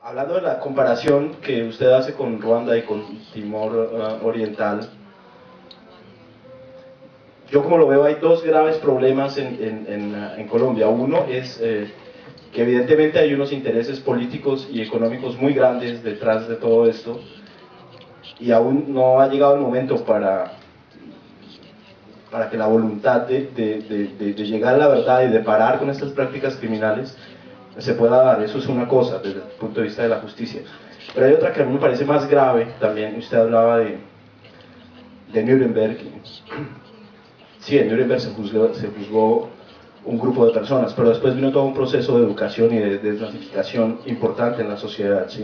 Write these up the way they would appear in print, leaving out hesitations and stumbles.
Hablando de la comparación que usted hace con Ruanda y con Timor Oriental, yo como lo veo hay dos graves problemas en Colombia. Uno es que evidentemente hay unos intereses políticos y económicos muy grandes detrás de todo esto y aún no ha llegado el momento para que la voluntad de llegar a la verdad y de parar con estas prácticas criminales se pueda dar. Eso es una cosa desde el punto de vista de la justicia. Pero hay otra que a mí me parece más grave también. Usted hablaba de Nuremberg. Sí, en Nuremberg se juzgó un grupo de personas, pero después vino todo un proceso de educación y de desnazificación importante en la sociedad, ¿sí?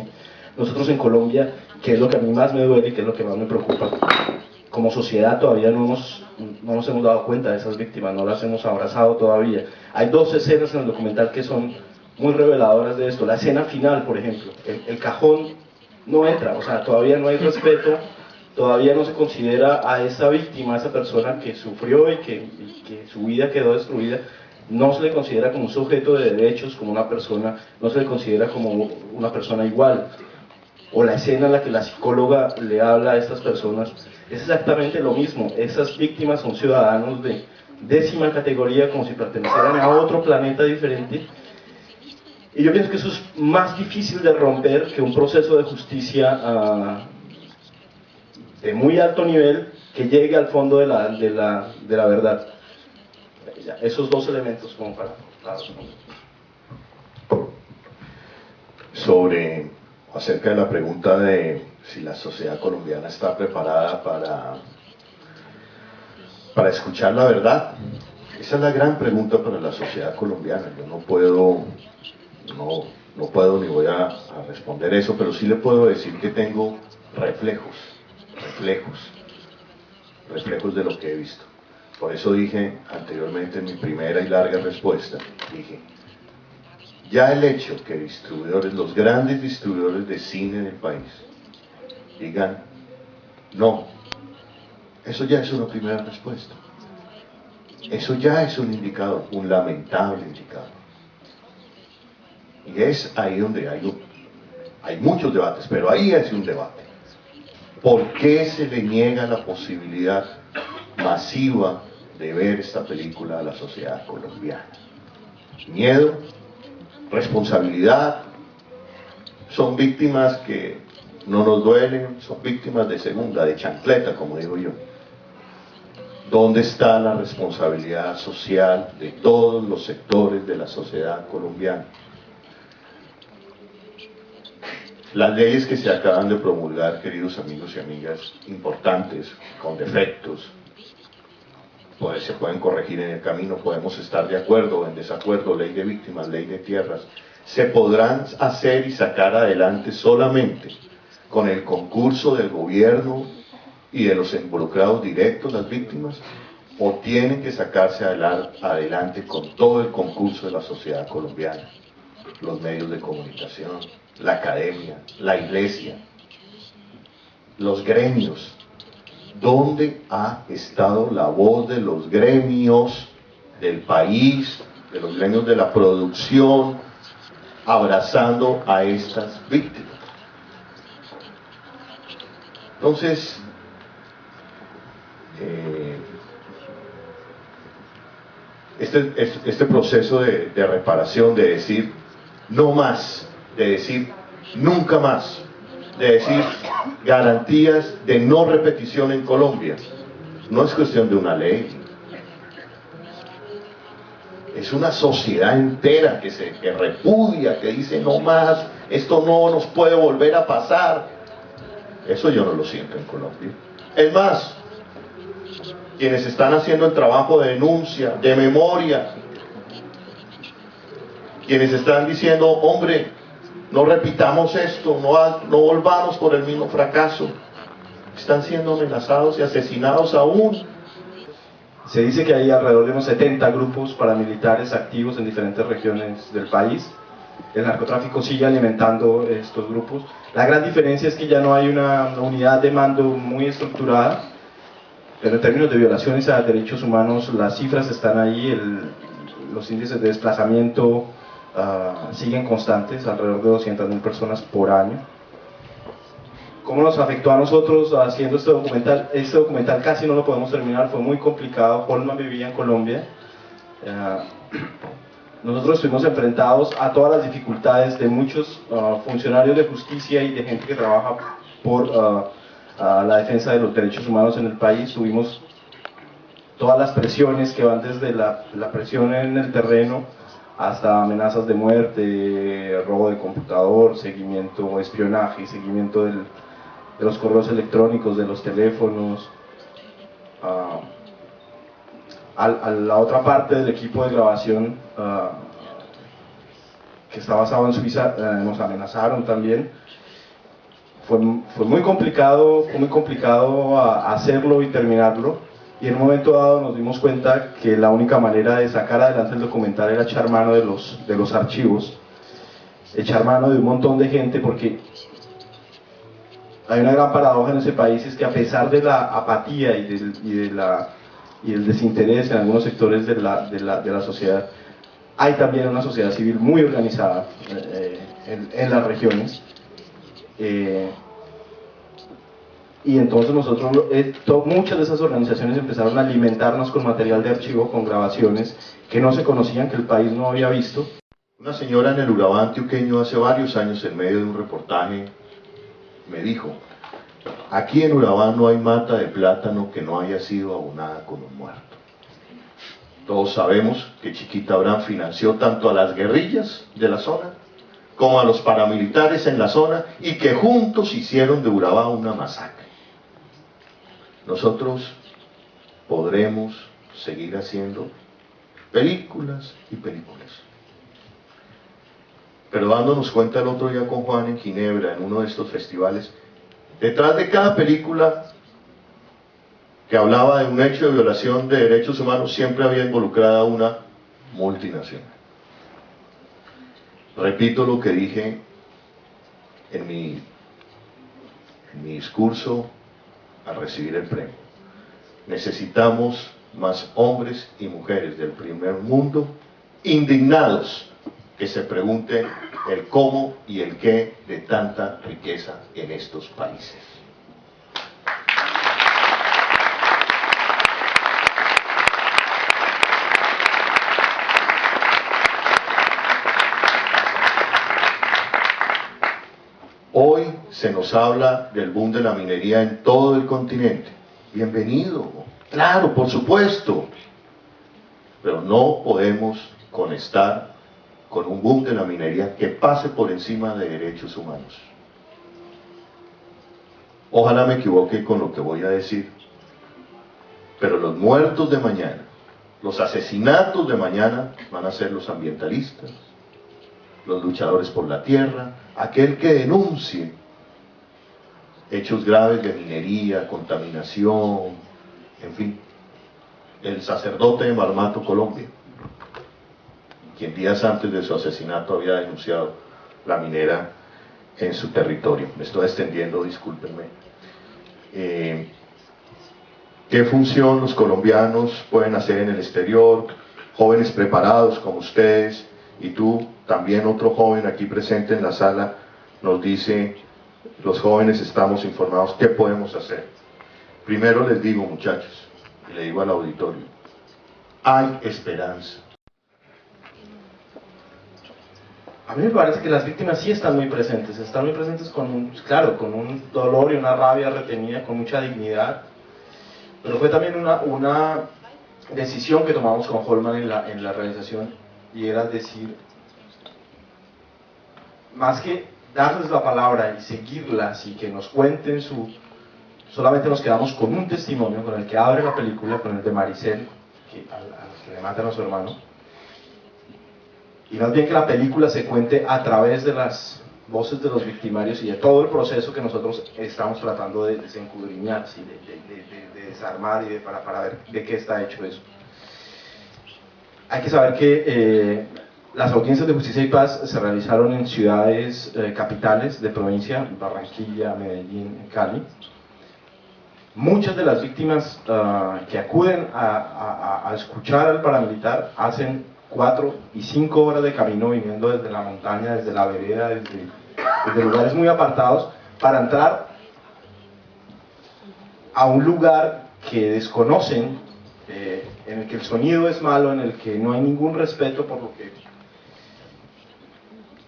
Nosotros en Colombia, que es lo que a mí más me duele y que es lo que más me preocupa, como sociedad todavía no nos hemos dado cuenta de esas víctimas, no las hemos abrazado todavía. Hay dos escenas en el documental que son muy reveladoras de esto. La escena final, por ejemplo, el cajón no entra, o sea, todavía no hay respeto, todavía no se considera a esa víctima, a esa persona que sufrió y que su vida quedó destruida, no se le considera como un sujeto de derechos, como una persona, no se le considera como una persona igual. O la escena en la que la psicóloga le habla a estas personas, es exactamente lo mismo. Esas víctimas son ciudadanos de décima categoría, como si pertenecieran a otro planeta diferente. Y yo pienso que eso es más difícil de romper que un proceso de justicia de muy alto nivel que llegue al fondo de la verdad. Esos dos elementos como para responder. Acerca de la pregunta de si la sociedad colombiana está preparada para escuchar la verdad. Esa es la gran pregunta para la sociedad colombiana. Yo no puedo ni voy a responder eso, pero sí le puedo decir que tengo reflejos de lo que he visto. Por eso dije anteriormente en mi primera y larga respuesta, dije, ya el hecho que distribuidores, los grandes distribuidores de cine en el país, digan, no, eso ya es una primera respuesta. Eso ya es un indicador, un lamentable indicador. Y es ahí donde hay muchos debates, pero ahí es un debate. ¿Por qué se le niega la posibilidad masiva de ver esta película a la sociedad colombiana? Miedo, responsabilidad, son víctimas que no nos duelen, son víctimas de segunda, de chancleta, como digo yo. ¿Dónde está la responsabilidad social de todos los sectores de la sociedad colombiana? Las leyes que se acaban de promulgar, queridos amigos y amigas, importantes, con defectos, pues se pueden corregir en el camino, podemos estar de acuerdo o en desacuerdo, ley de víctimas, ley de tierras, se podrán hacer y sacar adelante solamente con el concurso del gobierno y de los involucrados directos, las víctimas, o tienen que sacarse adelante con todo el concurso de la sociedad colombiana, los medios de comunicación, la academia, la iglesia, los gremios. ¿Dónde ha estado la voz de los gremios del país, de los gremios de la producción, abrazando a estas víctimas? Entonces, este proceso de reparación, de decir no más, de decir nunca más, de decir garantías de no repetición en Colombia, no es cuestión de una ley, es una sociedad entera que repudia, que dice no más, esto no nos puede volver a pasar. Eso yo no lo siento en Colombia. Es más, quienes están haciendo el trabajo de denuncia, de memoria, quienes están diciendo, hombre, no repitamos esto, no volvamos por el mismo fracaso, están siendo amenazados y asesinados aún. Se dice que hay alrededor de unos 70 grupos paramilitares activos en diferentes regiones del país. El narcotráfico sigue alimentando estos grupos. La gran diferencia es que ya no hay una unidad de mando muy estructurada, pero en términos de violaciones a derechos humanos las cifras están ahí, los índices de desplazamiento siguen constantes, alrededor de 200.000 personas por año. ¿Cómo nos afectó a nosotros haciendo este documental? Este documental casi no lo podemos terminar, fue muy complicado. Holman vivía en Colombia. Nosotros estuvimos enfrentados a todas las dificultades de muchos funcionarios de justicia y de gente que trabaja por la defensa de los derechos humanos en el país. Tuvimos todas las presiones que van desde la presión en el terreno hasta amenazas de muerte, robo de computador, seguimiento, espionaje, seguimiento de los correos electrónicos, de los teléfonos. A la otra parte del equipo de grabación que está basado en Suiza, nos amenazaron también. Fue muy complicado hacerlo y terminarlo, y en un momento dado nos dimos cuenta que la única manera de sacar adelante el documental era echar mano de los archivos, echar mano de un montón de gente, porque hay una gran paradoja en ese país, es que a pesar de la apatía y el desinterés en algunos sectores de la sociedad, hay también una sociedad civil muy organizada en las regiones. Y entonces nosotros, muchas de esas organizaciones empezaron a alimentarnos con material de archivo, con grabaciones que no se conocían, que el país no había visto. Una señora en el Urabá antioqueño hace varios años, en medio de un reportaje, me dijo: aquí en Urabá no hay mata de plátano que no haya sido abonada con un muerto. Todos sabemos que Chiquita Abraham financió tanto a las guerrillas de la zona como a los paramilitares en la zona, y que juntos hicieron de Urabá una masacre. Nosotros podremos seguir haciendo películas y películas. Pero dándonos cuenta el otro día con Juan en Ginebra, en uno de estos festivales, detrás de cada película que hablaba de un hecho de violación de derechos humanos, siempre había involucrada una multinacional. Repito lo que dije en mi discurso al recibir el premio. Necesitamos más hombres y mujeres del primer mundo indignados, que se pregunten el cómo y el qué de tanta riqueza en estos países. Hoy se nos habla del boom de la minería en todo el continente. Bienvenido, claro, por supuesto. Pero no podemos conectar con un boom de la minería que pase por encima de derechos humanos. Ojalá me equivoque con lo que voy a decir, pero los muertos de mañana, los asesinatos de mañana van a ser los ambientalistas, los luchadores por la tierra, aquel que denuncie hechos graves de minería, contaminación, en fin, el sacerdote de Marmato, Colombia, quien días antes de su asesinato había denunciado la minera en su territorio. Me estoy extendiendo, discúlpenme. ¿Qué función los colombianos pueden hacer en el exterior? Jóvenes preparados como ustedes y tú, también otro joven aquí presente en la sala, nos dice: los jóvenes estamos informados, ¿qué podemos hacer? Primero les digo, muchachos, y le digo al auditorio, hay esperanza. A mí me parece que las víctimas sí están muy presentes con claro, con un dolor y una rabia retenida, con mucha dignidad, pero fue también una decisión que tomamos con Holman en la realización, y era decir, más que darles la palabra y seguirlas y que nos cuenten solamente nos quedamos con un testimonio, con el que abre la película, con el de Maricel, a que le matan a su hermano, y más bien que la película se cuente a través de las voces de los victimarios y de todo el proceso que nosotros estamos tratando de desencudriñar, ¿sí? de desarmar y para ver de qué está hecho eso. Hay que saber que las audiencias de justicia y paz se realizaron en ciudades capitales de provincia, Barranquilla, Medellín, Cali. Muchas de las víctimas que acuden a escuchar al paramilitar hacen 4 y 5 horas de camino viniendo desde la montaña, desde la vereda, desde lugares muy apartados, para entrar a un lugar que desconocen, en el que el sonido es malo, en el que no hay ningún respeto por lo que...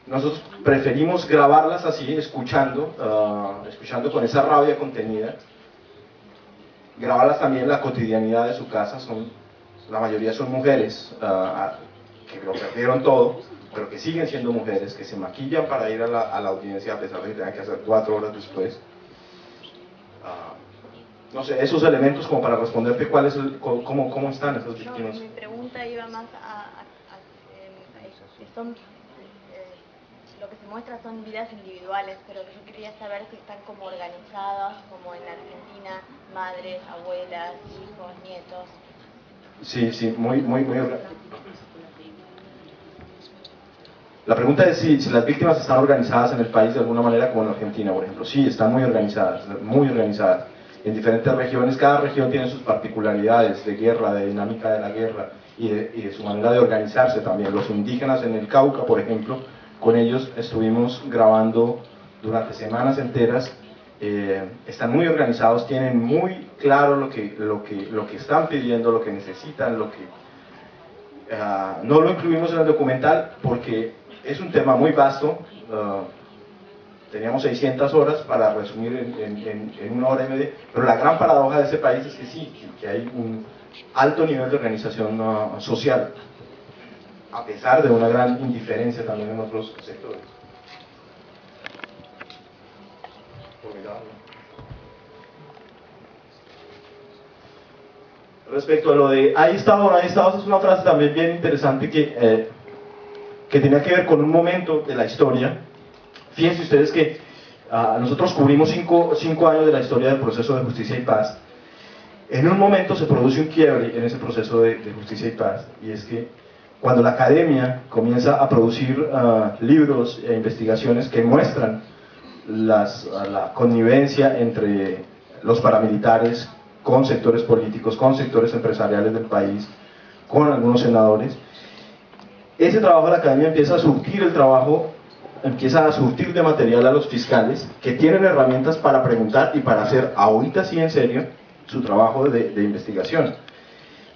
Nosotros preferimos grabarlas así, escuchando con esa rabia contenida, grabarlas también en la cotidianidad de su casa. La mayoría son mujeres que lo perdieron todo, pero que siguen siendo mujeres, que se maquillan para ir a la audiencia a pesar de que tengan que hacer 4 horas después. No sé, esos elementos como para responderte cómo están esas víctimas. No, mi pregunta iba más a que son, lo que se muestra son vidas individuales, pero yo quería saber si están como organizadas, como en Argentina, madres, abuelas, hijos, nietos. Sí, muy La pregunta es si las víctimas están organizadas en el país de alguna manera, como en Argentina, por ejemplo. Sí, están muy organizadas, en diferentes regiones. Cada región tiene sus particularidades de guerra, de dinámica de la guerra y de su manera de organizarse también. Los indígenas en el Cauca, por ejemplo, con ellos estuvimos grabando durante semanas enteras. Están muy organizados, tienen muy claro lo que están pidiendo, lo que necesitan, no lo incluimos en el documental porque es un tema muy vasto. Teníamos 600 horas para resumir en 1 hora y media, pero la gran paradoja de ese país es que sí, que hay un alto nivel de organización social, a pesar de una gran indiferencia también en otros sectores. Respecto a lo de ¿hay estado o no hay estado? Es una frase también bien interesante que tenía que ver con un momento de la historia. Fíjense ustedes que nosotros cubrimos 5 años de la historia del proceso de justicia y paz. En un momento se produce un quiebre en ese proceso de justicia y paz, y es que cuando la academia comienza a producir libros e investigaciones que muestran la connivencia entre los paramilitares con sectores políticos, con sectores empresariales del país, con algunos senadores, ese trabajo de la academia empieza a surtir de material a los fiscales que tienen herramientas para preguntar y para hacer ahorita sí en serio su trabajo de investigación.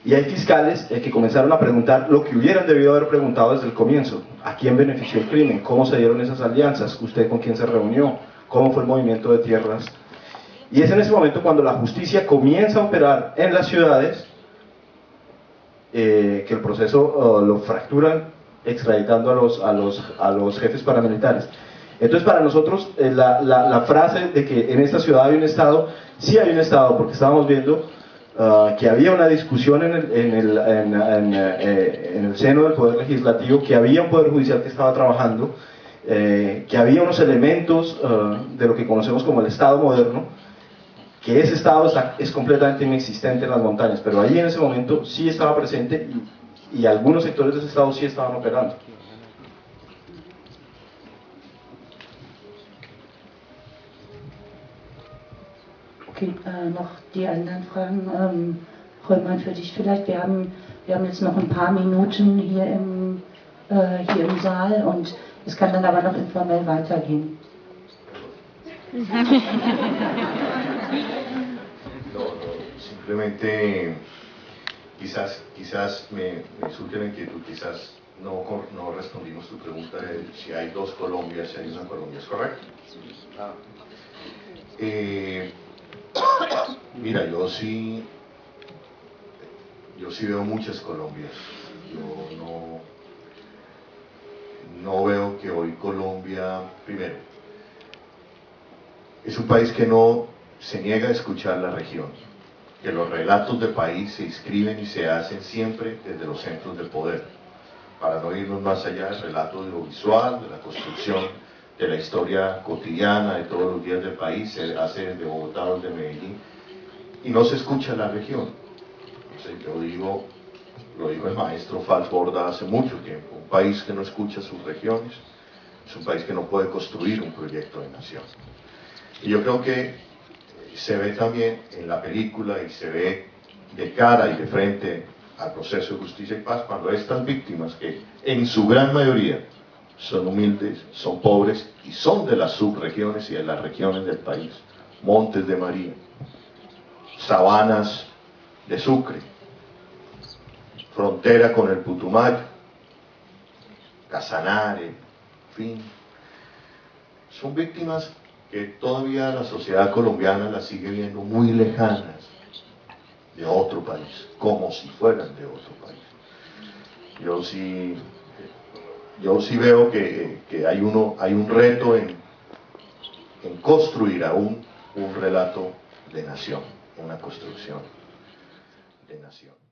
Y hay fiscales que comenzaron a preguntar lo que hubieran debido haber preguntado desde el comienzo: ¿a quién benefició el crimen? ¿Cómo se dieron esas alianzas? ¿Usted con quién se reunió? ¿Cómo fue el movimiento de tierras? Y es en ese momento cuando la justicia comienza a operar en las ciudades, que el proceso lo fracturan extraditando a los jefes paramilitares. Entonces, para nosotros la frase de que en esta ciudad hay un Estado, sí hay un Estado, porque estábamos viendo que había una discusión en el seno del Poder Legislativo, que había un Poder Judicial que estaba trabajando, que había unos elementos de lo que conocemos como el Estado moderno, que ese Estado es completamente inexistente en las montañas, pero ahí en ese momento sí estaba presente y algunos sectores de ese Estado sí estaban operando. Okay, noch die anderen Fragen. Rollmann, für dich vielleicht. Wir haben jetzt noch ein paar Minuten hier im Saal und es kann dann aber noch informell weitergehen. Simplemente quizás me surge la inquietud, quizás no respondimos tu pregunta de si hay 2 Colombias, si hay una Colombia, ¿es correcto? Mira, yo sí veo muchas Colombias. Yo no veo que hoy Colombia, primero, es un país que no se niega a escuchar la región, que los relatos de país se escriben y se hacen siempre desde los centros de poder, para no irnos más allá del relato audiovisual, de la construcción de la historia cotidiana de todos los días del país, se hace desde Bogotá o desde Medellín, y no se escucha la región. Entonces, lo dijo el maestro Fals Borda hace mucho tiempo: un país que no escucha sus regiones es un país que no puede construir un proyecto de nación. Y yo creo que se ve también en la película y se ve de cara y de frente al proceso de justicia y paz cuando estas víctimas, que en su gran mayoría son humildes, son pobres y son de las subregiones y de las regiones del país, Montes de María, Sabanas de Sucre, frontera con el Putumayo, Casanare, en fin, son víctimas que todavía la sociedad colombiana las sigue viendo muy lejanas de otro país, como si fueran de otro país. Yo sí veo que hay un reto en construir aún un relato de nación, una construcción de nación.